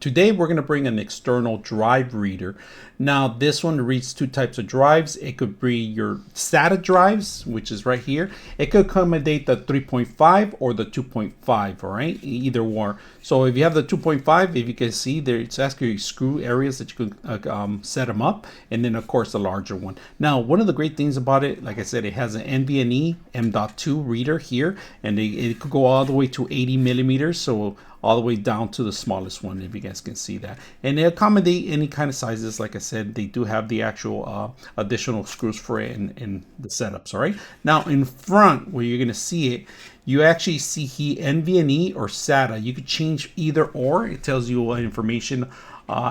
Today we're going to bring an external drive reader. Now this one reads two types of drives. It could be your SATA drives, which is right here. It could accommodate the 3.5 or the 2.5, all right? Either or. So if you have the 2.5, if you can see there, it's actually screw areas that you can set them up, and then of course the larger one. Now one of the great things about it, like I said, it has an NVMe M.2 reader here, and it could go all the way to 80 millimeters. So all the way down to the smallest one, if you guys can see that. And they accommodate any kind of sizes. Like I said, they do have the actual additional screws for it in the setups, all right? Now in front, where you're gonna see it, you actually see here NVMe or SATA. You could change either or. It tells you information.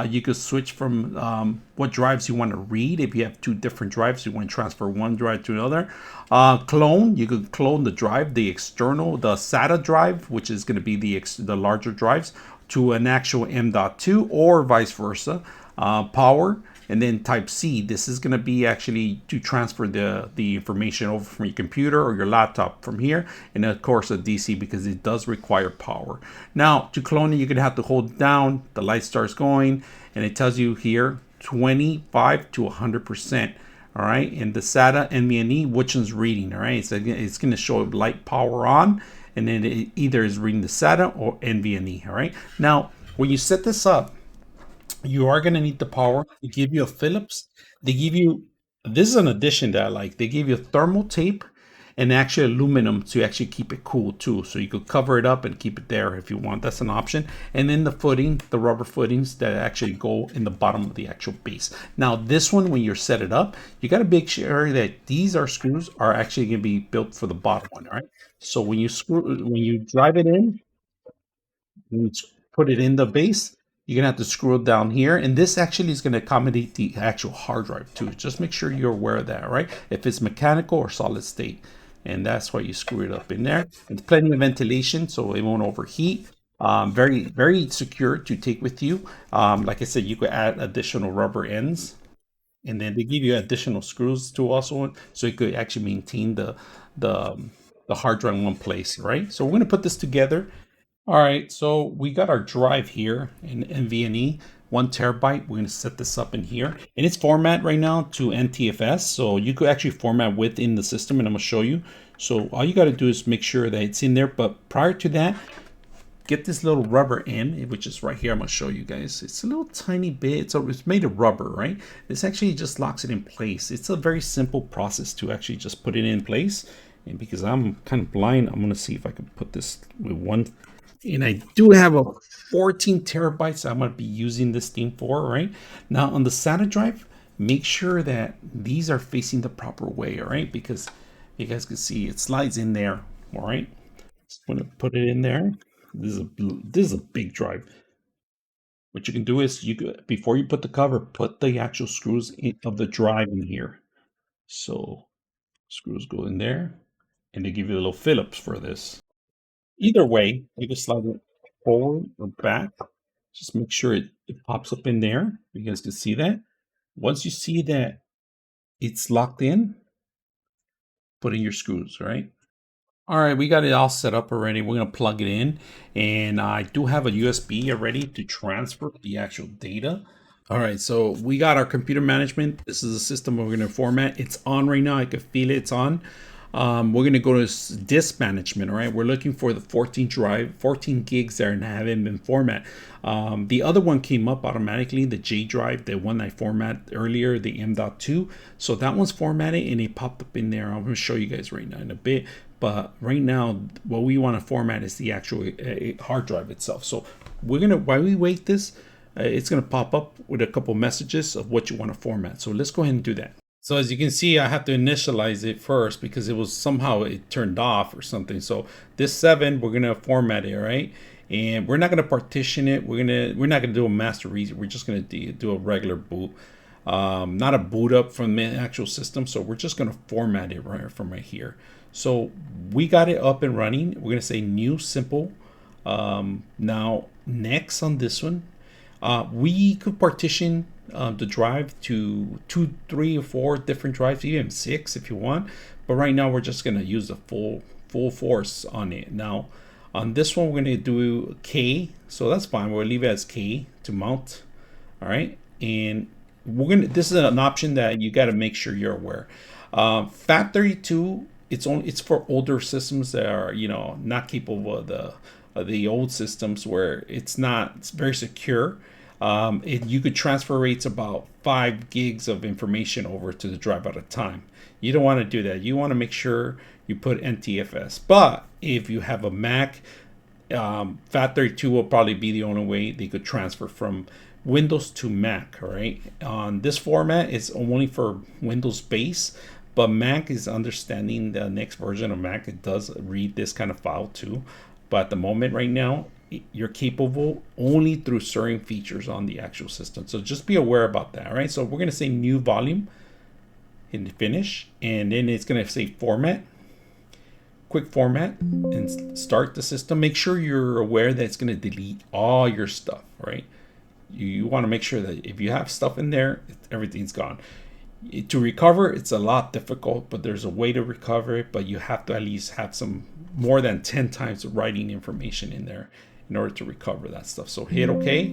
You could switch from what drives you want to read. If you have two different drives, you want to transfer one drive to another. Clone, you could clone the drive, the external, the SATA drive, which is going to be the larger drives, to an actual M.2 or vice versa. Power, and then type C. This is going to be actually to transfer the information over from your computer or your laptop from here, and of course a DC because it does require power. Now to clone it, you're going to have to hold down, the light starts going, and it tells you here 25 to 100%. All right, and the SATA NVMe, which one's reading? All right, so it's going to show light power on, and then it either is reading the SATA or NVMe. All right, now when you set this up, you are going to need the power. They give you a Phillips. They give you, this is an addition that I like. They give you thermal tape and actually aluminum to actually keep it cool too. So you could cover it up and keep it there if you want. That's an option. And then the footing, the rubber footings that actually go in the bottom of the actual base. Now this one, when you're set it up, you got to make sure that these screws are actually going to be built for the bottom one, all right? So when you drive it in, you put it in the base, you're gonna have to screw it down here, and this actually is going to accommodate the actual hard drive too. Just make sure you're aware of that, right? If it's mechanical or solid state, and that's why you screw it up in there. It's plenty of ventilation, so it won't overheat. Very, very secure to take with you. Like I said, you could add additional rubber ends, and then they give you additional screws to also, so you could actually maintain the hard drive in one place, right? So we're going to put this together. All right, so we got our drive here in NVMe, 1 TB. We're going to set this up in here, and it's format right now to NTFS, so you could actually format within the system, and I'm going to show you. So all you got to do is make sure that it's in there, but prior to that, get this little rubber end, which is right here. I'm going to show you guys. It's a little tiny bit. It's made of rubber, right? This actually just locks it in place. It's a very simple process to actually just put it in place, and because I'm kind of blind, I'm going to see if I can put this with one. And I do have a 14 terabytes I'm going to be using this thing for, right? Now on the SATA drive, make sure that these are facing the proper way, all right? Because you guys can see it slides in there, all right? Just going to put it in there. This is a big drive. What you can do is before you put the cover, put the actual screws of the drive in here. So screws go in there, and they give you a little Phillips for this. Either way, you can slide it forward or back. Just make sure it pops up in there. You guys can see that. Once you see that it's locked in, put in your screws, right? All right, we got it all set up already. We're going to plug it in, and I do have a USB already to transfer the actual data. All right, so we got our computer management. This is a system we're going to format. It's on right now. I can feel it. It's on. We're going to go to disk management. All right, we're looking for the 14 gigs that haven't been formatted. The other one came up automatically, the J drive, the one I formatted earlier, the M.2. So that one's formatted and it popped up in there. I'm going to show you guys right now in a bit. But right now, what we want to format is the actual hard drive itself. So while we wait this, it's going to pop up with a couple messages of what you want to format. So let's go ahead and do that. So as you can see, I have to initialize it first because it turned off or something. So this 7, we're gonna format it, right? And we're not gonna partition it. We're not gonna do a master read. We're just gonna do a regular boot, not a boot up from the actual system. So we're just gonna format it from right here. So we got it up and running. We're gonna say new simple. Now next on this one, we could partition the drive to 2, 3, or 4 different drives, even 6 if you want. But right now we're just gonna use the full force on it. Now On this one, we're going to do K, so that's fine. We'll leave it as K to mount. All right, and this is an option that you got to make sure you're aware. FAT32, it's for older systems that are not capable of the old systems where it's very secure. You could transfer rates about 5 gigs of information over to the drive at a time. You don't want to do that. You want to make sure you put NTFS. But if you have a Mac, FAT32 will probably be the only way they could transfer from Windows to Mac. All right. On this format, it's only for Windows base, but Mac is understanding the next version of Mac. It does read this kind of file too. But at the moment right now, you're capable only through certain features on the actual system. So just be aware about that. All right. So we're going to say new volume and finish, and then it's going to say format, quick format, and start the system. Make sure you're aware that it's going to delete all your stuff. Right. You want to make sure that if you have stuff in there, everything's gone. To recover, it's a lot difficult, but there's a way to recover it. But you have to at least have some more than 10 times writing information in there in order to recover that stuff. So hit OK.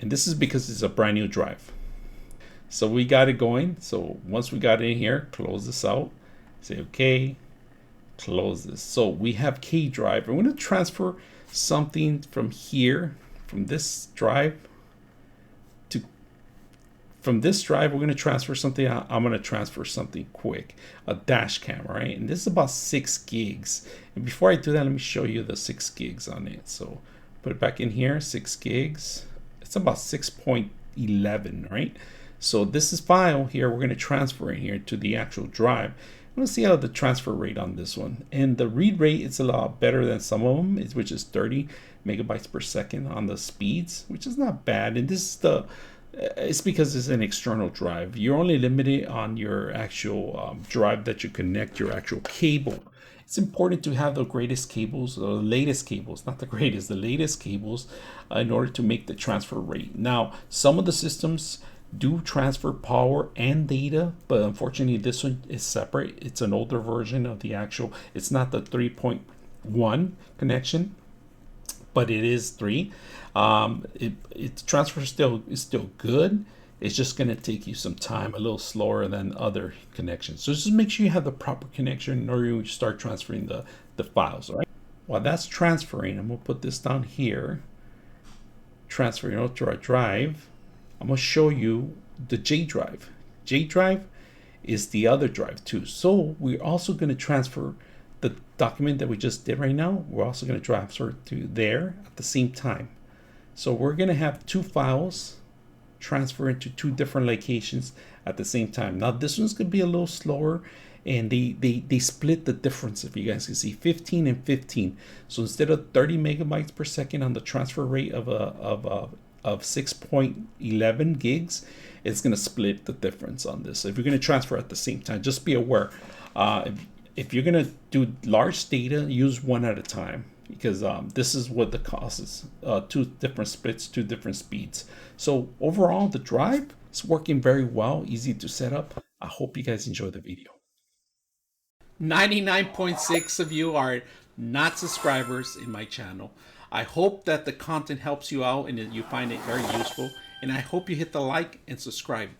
And this is because it's a brand new drive. So we got it going. So once we got it in here, close this out. Say OK. Close this. So we have K drive. I'm going to transfer something from here, from this drive to from this drive. We're going to transfer something. I'm going to transfer something quick, a dash cam, right? And this is about 6 gigs. And before I do that, let me show you the 6 gigs on it. So put it back in here, 6 gigs. It's about 6.11, right? So this is file here. We're going to transfer in here to the actual drive. Let's see how the transfer rate on this one, and the read rate is a lot better than some of them, which is 30 megabytes per second on the speeds, which is not bad. And this is it's because it's an external drive. You're only limited on your actual drive that you connect your actual cable. It's important to have the greatest cables, the latest cables, not the greatest, the latest cables, in order to make the transfer rate. Now, some of the systems do transfer power and data, but unfortunately this one is separate. It's an older version of the actual, it's not the 3.1 connection, but it is 3. Its transfer is still good. It's just going to take you some time, a little slower than other connections. So just make sure you have the proper connection in order to start transferring the files. All right. While that's transferring, I'm going to put this down here, transferring out to our drive. I'm going to show you the J drive. J drive is the other drive too. So we're also going to transfer the document that we just did right now. We're also going to transfer to there at the same time. So we're going to have 2 files transfer into 2 different locations at the same time. Now this one's going to be a little slower, and they split the difference. If you guys can see, 15 and 15. So instead of 30 megabytes per second on the transfer rate of 6.11 gigs, it's going to split the difference on this. So if you're going to transfer at the same time, just be aware. If you're going to do large data, use one at a time, because this is what the cost is. 2 different splits, 2 different speeds. So overall, the drive is working very well, easy to set up. I hope you guys enjoy the video. 99.6 of you are not subscribers in my channel. I hope that the content helps you out and that you find it very useful. And I hope you hit the like and subscribe.